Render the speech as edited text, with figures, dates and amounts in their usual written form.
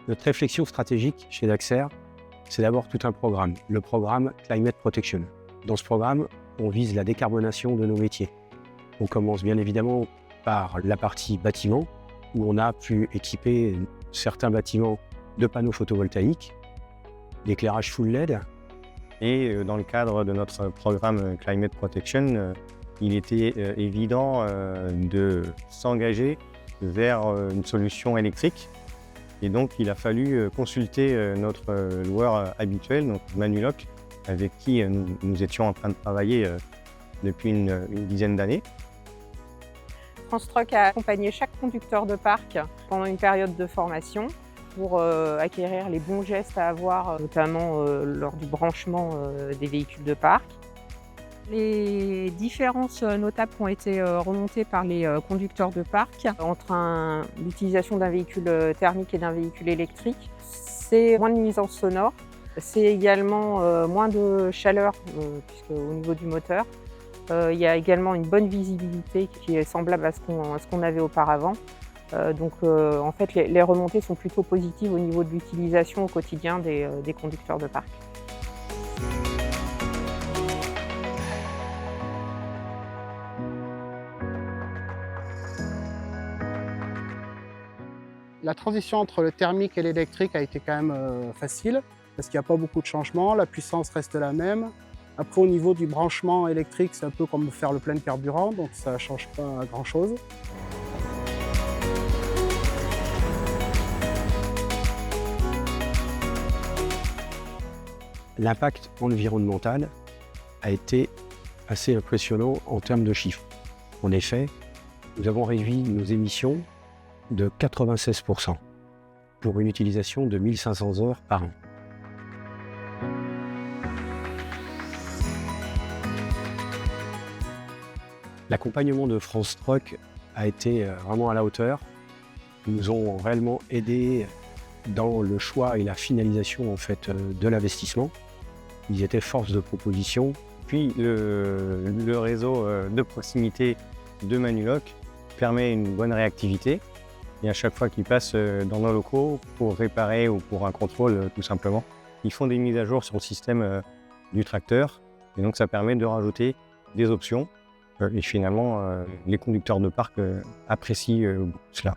Notre réflexion stratégique chez Daxer, c'est d'abord tout un programme, le programme Climate Protection. Dans ce programme, on vise la décarbonation de nos métiers. On commence bien évidemment par la partie bâtiment, où on a pu équiper certains bâtiments de panneaux photovoltaïques, d'éclairage full LED. Et dans le cadre de notre programme Climate Protection, il était évident de s'engager vers une solution électrique. Et donc, il a fallu consulter notre loueur habituel, donc Manuloc, avec qui nous étions en train de travailler depuis une dizaine d'années. France Truck a accompagné chaque conducteur de parc pendant une période de formation pour acquérir les bons gestes à avoir, notamment lors du branchement des véhicules de parc. Les différences notables qui ont été remontées par les conducteurs de parc entre l'utilisation d'un véhicule thermique et d'un véhicule électrique, c'est moins de nuisances sonores, c'est également moins de chaleur puisque au niveau du moteur. Il y a également une bonne visibilité qui est semblable à ce qu'on avait auparavant. En fait, les remontées sont plutôt positives au niveau de l'utilisation au quotidien des conducteurs de parc. La transition entre le thermique et l'électrique a été quand même facile parce qu'il n'y a pas beaucoup de changements, la puissance reste la même. Après, au niveau du branchement électrique, c'est un peu comme faire le plein de carburant, donc ça ne change pas grand-chose. L'impact environnemental a été assez impressionnant en termes de chiffres. En effet, nous avons réduit nos émissions de 96% pour une utilisation de 1500 heures par an. L'accompagnement de France Truck a été vraiment à la hauteur. Ils nous ont réellement aidés dans le choix et la finalisation en fait, de l'investissement. Ils étaient force de proposition. Puis le réseau de proximité de Manuloc permet une bonne réactivité. Et à chaque fois qu'ils passent dans nos locaux pour réparer ou pour un contrôle tout simplement, ils font des mises à jour sur le système du tracteur. Et donc ça permet de rajouter des options. Et finalement, les conducteurs de parc apprécient cela.